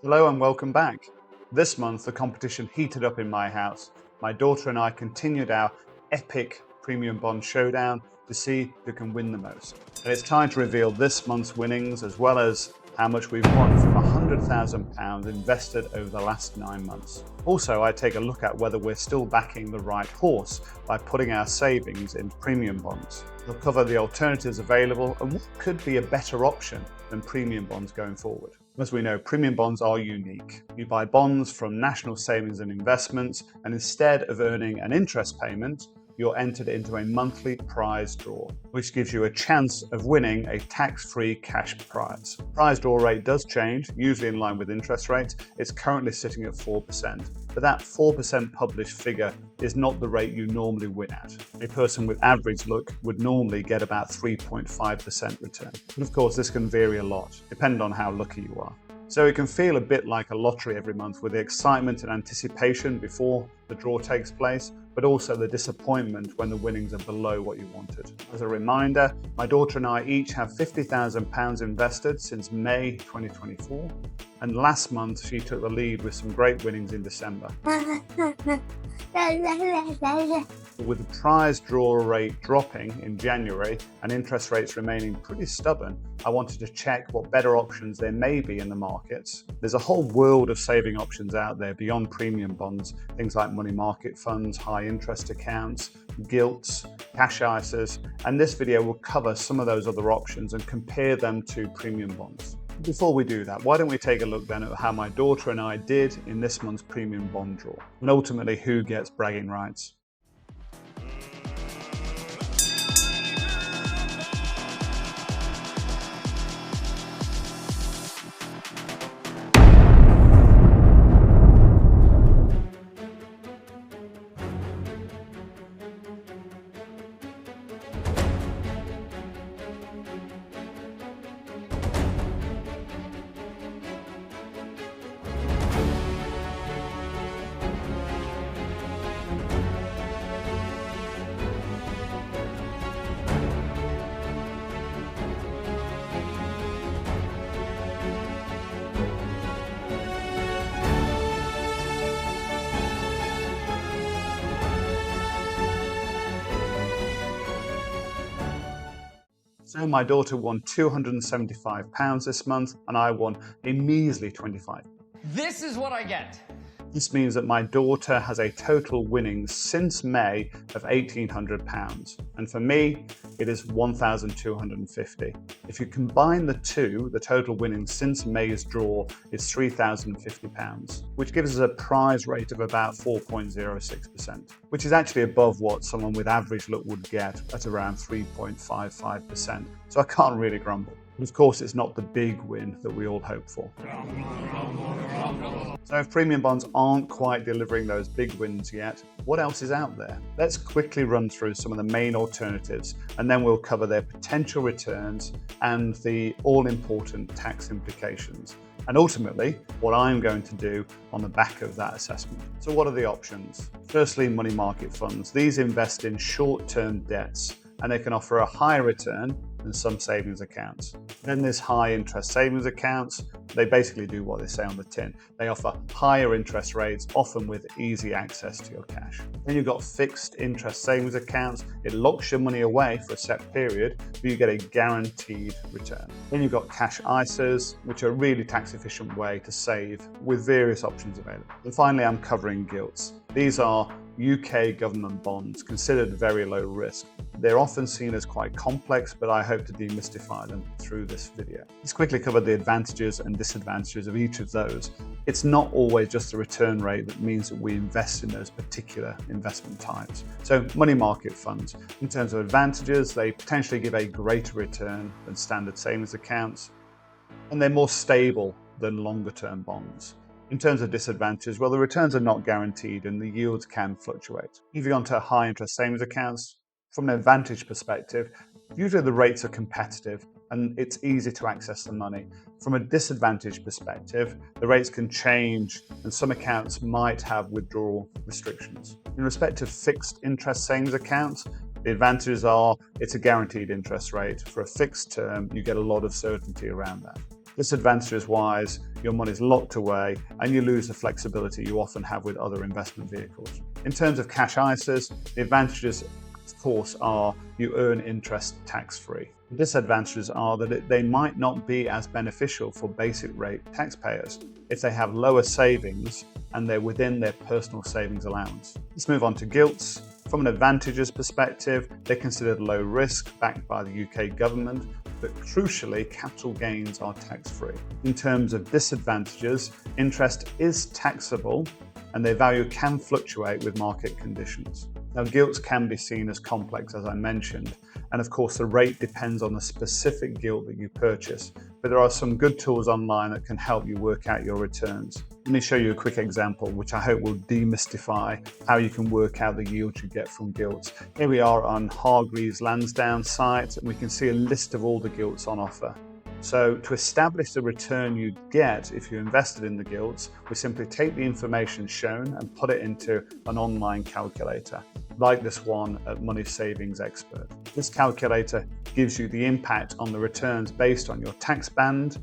Hello and welcome back. This month the competition heated up in my house. My daughter and I continued our epic premium bond showdown to see who can win the most. And it's time to reveal this month's winnings as well as how much we've won from £100,000 invested over the last 9 months. Also, I take a look at whether we're still backing the right horse by putting our savings in premium bonds. We'll cover the alternatives available and what could be a better option than premium bonds going forward. As we know, premium bonds are unique. You buy bonds from National Savings and Investments, and instead of earning an interest payment, you're entered into a monthly prize draw, which gives you a chance of winning a tax-free cash prize. Prize draw rate does change, usually in line with interest rates. It's currently sitting at 4%, but that 4% published figure is not the rate you normally win at. A person with average luck would normally get about 3.5% return. But of course, this can vary a lot, depending on how lucky you are. So it can feel a bit like a lottery every month with the excitement and anticipation before the draw takes place, but also the disappointment when the winnings are below what you wanted. As a reminder, my daughter and I each have £50,000 invested since May 2024, and last month she took the lead with some great winnings in December. With the prize draw rate dropping in January and interest rates remaining pretty stubborn, I wanted to check what better options there may be in the markets. There's a whole world of saving options out there beyond premium bonds, things like money market funds, high interest accounts, gilts, cash ISAs, and this video will cover some of those other options and compare them to premium bonds. Before we do that, why don't we take a look then at how my daughter and I did in this month's premium bond draw, and ultimately who gets bragging rights. So my daughter won £275 this month and I won a measly £25. This is what I get. This means that my daughter has a total winnings since May of £1,800, and for me, it is £1,250. If you combine the two, the total winnings since May's draw is £3,050, which gives us a prize rate of about 4.06%, which is actually above what someone with average luck would get at around 3.55%. So I can't really grumble. But of course, it's not the big win that we all hope for. So if premium bonds aren't quite delivering those big wins yet, what else is out there? Let's quickly run through some of the main alternatives and then we'll cover their potential returns and the all-important tax implications. And ultimately, what I'm going to do on the back of that assessment. So what are the options? Firstly, money market funds. These invest in short-term debts and they can offer a higher return than some savings accounts. Then there's high interest savings accounts. They basically do what they say on the tin. They offer higher interest rates, often with easy access to your cash. Then you've got fixed interest savings accounts. It locks your money away for a set period, but you get a guaranteed return. Then you've got cash ISAs, which are a really tax efficient way to save with various options available. And finally, I'm covering gilts. These are UK government bonds considered very low risk. They're often seen as quite complex, but I hope to demystify them through this video. Let's quickly cover the advantages and disadvantages of each of those. It's not always just the return rate that means that we invest in those particular investment types. So money market funds, in terms of advantages, they potentially give a greater return than standard savings accounts, and they're more stable than longer term bonds. In terms of disadvantages, well, the returns are not guaranteed and the yields can fluctuate. Moving on to high interest savings accounts, from an advantage perspective, usually the rates are competitive and it's easy to access the money. From a disadvantage perspective, the rates can change and some accounts might have withdrawal restrictions. In respect of fixed interest savings accounts, the advantages are it's a guaranteed interest rate. For a fixed term, you get a lot of certainty around that. Disadvantages wise, your money's locked away and you lose the flexibility you often have with other investment vehicles. In terms of cash ISAs, the advantages, of course, are you earn interest tax-free. The disadvantages are that they might not be as beneficial for basic rate taxpayers if they have lower savings and they're within their personal savings allowance. Let's move on to gilts. From an advantages perspective, they're considered low risk, backed by the UK government, but crucially, capital gains are tax-free. In terms of disadvantages, interest is taxable and their value can fluctuate with market conditions. Now, gilts can be seen as complex, as I mentioned, and of course the rate depends on the specific gilt that you purchase, but there are some good tools online that can help you work out your returns. Let me show you a quick example, which I hope will demystify how you can work out the yield you get from gilts. Here we are on Hargreaves Lansdowne site, and we can see a list of all the gilts on offer. So to establish the return you'd get if you invested in the gilts, we simply take the information shown and put it into an online calculator, like this one at Money Savings Expert. This calculator gives you the impact on the returns based on your tax band,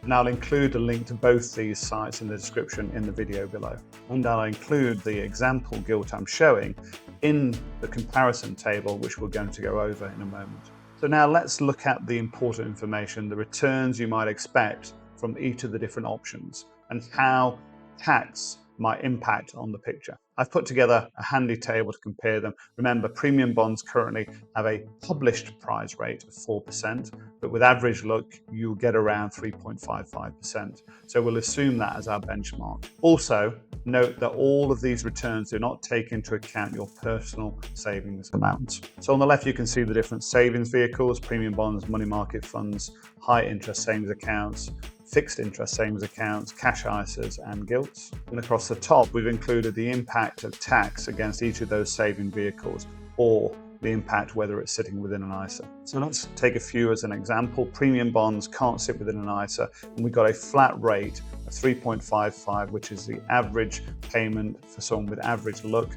and I'll include a link to both these sites in the description in the video below. And I'll include the example gilt I'm showing in the comparison table, which we're going to go over in a moment. So now let's look at the important information, the returns you might expect from each of the different options and how tax might impact on the picture. I've put together a handy table to compare them. Remember, premium bonds currently have a published prize rate of 4%, but with average look, you'll get around 3.55%. So we'll assume that as our benchmark. Also, note that all of these returns do not take into account your personal savings amounts. So on the left, you can see the different savings vehicles, premium bonds, money market funds, high interest savings accounts, fixed interest savings accounts, cash ISAs and gilts. And across the top, we've included the impact of tax against each of those saving vehicles, or the impact whether it's sitting within an ISA. So let's take a few as an example. Premium bonds can't sit within an ISA, and we've got a flat rate of 3.55, which is the average payment for someone with average look,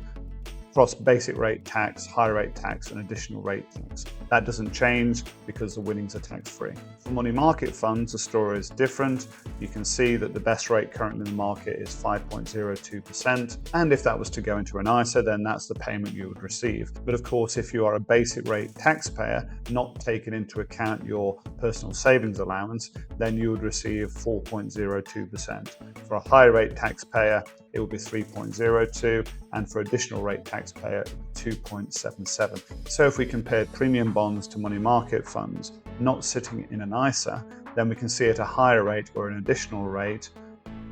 across basic rate tax, high rate tax and additional rate tax. That doesn't change because the winnings are tax-free. For money market funds, the story is different. You can see that the best rate currently in the market is 5.02%. And if that was to go into an ISA, then that's the payment you would receive. But of course, if you are a basic rate taxpayer, not taking into account your personal savings allowance, then you would receive 4.02%. For a high rate taxpayer, it will be 3.02, and for additional rate taxpayer, 2.77. So if we compared premium bonds to money market funds not sitting in an ISA, then we can see at a higher rate or an additional rate,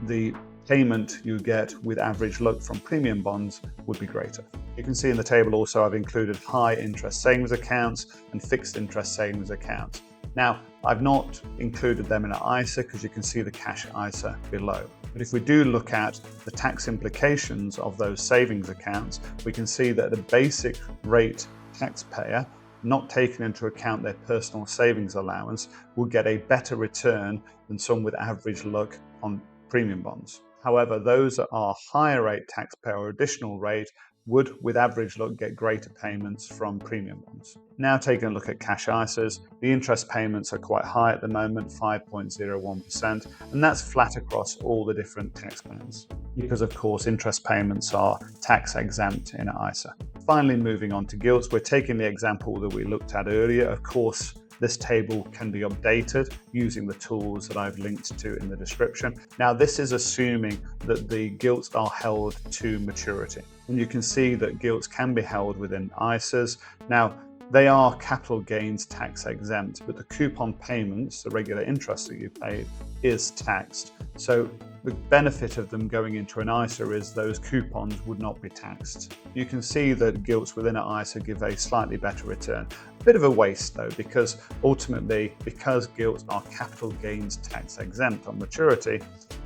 the payment you get with average look from premium bonds would be greater. You can see in the table also I've included high interest savings accounts and fixed interest savings accounts. Now, I've not included them in an ISA because you can see the cash ISA below. But if we do look at the tax implications of those savings accounts, we can see that a basic rate taxpayer, not taking into account their personal savings allowance, will get a better return than some with average look on premium bonds. However, those that are higher rate taxpayer or additional rate would, with average look, get greater payments from premium bonds. Now taking a look at cash ISAs, the interest payments are quite high at the moment, 5.01%, and that's flat across all the different tax bands, because of course interest payments are tax exempt in an ISA. Finally, moving on to gilts, we're taking the example that we looked at earlier. Of course, this table can be updated using the tools that I've linked to in the description. Now, this is assuming that the gilts are held to maturity. And you can see that gilts can be held within ISAs. Now, they are capital gains tax exempt, but the coupon payments, the regular interest that you pay, is taxed. So the benefit of them going into an ISA is those coupons would not be taxed. You can see that gilts within an ISA give a slightly better return. A bit of a waste though, because ultimately, because gilts are capital gains tax exempt on maturity,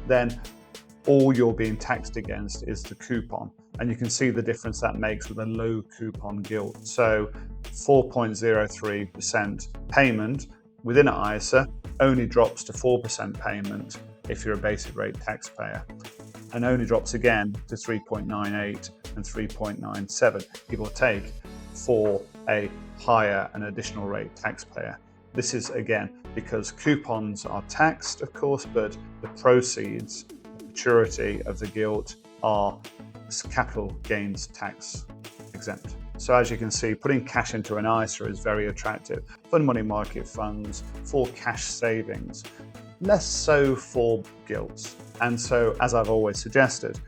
then all you're being taxed against is the coupon. And you can see the difference that makes with a low coupon gilt. So 4.03% payment within an ISA only drops to 4% payment if you're a basic rate taxpayer, and only drops again to 3.98 and 3.97, give or take, for a higher and additional rate taxpayer. This is again because coupons are taxed, of course, but the proceeds, the maturity of the gilt are capital gains tax exempt. So as you can see, putting cash into an ISA is very attractive for money market funds, for cash savings, less so for gilts. And so, as I've always suggested,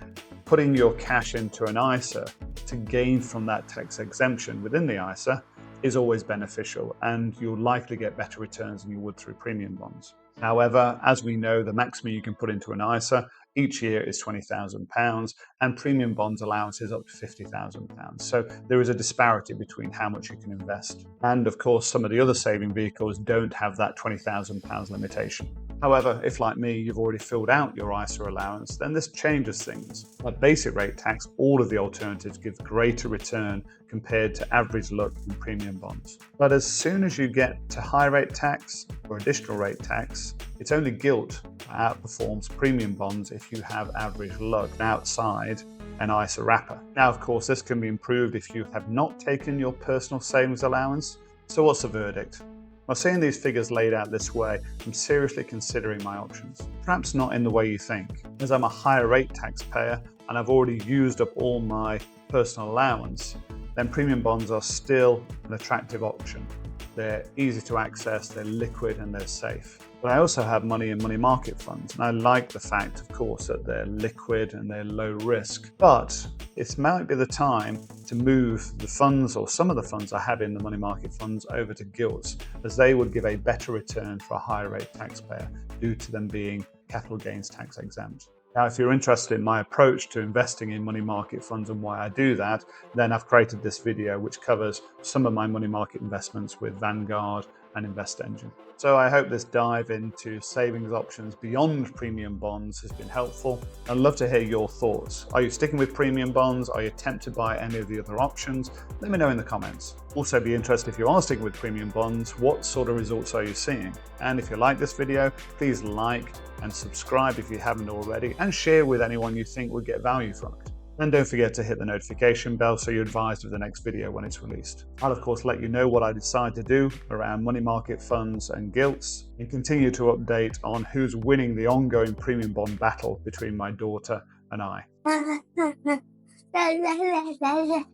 putting your cash into an ISA to gain from that tax exemption within the ISA is always beneficial, and you'll likely get better returns than you would through premium bonds. However, as we know, the maximum you can put into an ISA each year is £20,000, and premium bonds allowance is up to £50,000. So there is a disparity between how much you can invest. And of course, some of the other saving vehicles don't have that £20,000 limitation. However, if like me, you've already filled out your ISA allowance, then this changes things. At basic rate tax, all of the alternatives give greater return compared to average luck in premium bonds. But as soon as you get to high rate tax or additional rate tax, it's only gilt that outperforms premium bonds if you have average luck outside an ISA wrapper. Now, of course, this can be improved if you have not taken your personal savings allowance. So what's the verdict? Well, seeing these figures laid out this way, I'm seriously considering my options. Perhaps not in the way you think, as I'm a higher rate taxpayer and I've already used up all my personal allowance, then premium bonds are still an attractive option. They're easy to access, they're liquid and they're safe. But I also have money in money market funds, and I like the fact, of course, that they're liquid and they're low risk. But it might be the time to move the funds, or some of the funds I have in the money market funds, over to gilts, as they would give a better return for a higher rate taxpayer due to them being capital gains tax exempt. Now, if you're interested in my approach to investing in money market funds and why I do that, then I've created this video which covers some of my money market investments with Vanguard and InvestEngine. So I hope this dive into savings options beyond premium bonds has been helpful. I'd love to hear your thoughts. Are you sticking with premium bonds? Are you tempted by any of the other options? Let me know in the comments. Also be interested, if you are sticking with premium bonds, what sort of results are you seeing? And if you like this video, please like and subscribe if you haven't already, and share with anyone you think would get value from it. And don't forget to hit the notification bell so you're advised of the next video when it's released. I'll of course let you know what I decide to do around money market funds and gilts, and continue to update on who's winning the ongoing premium bond battle between my daughter and I.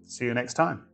See you next time.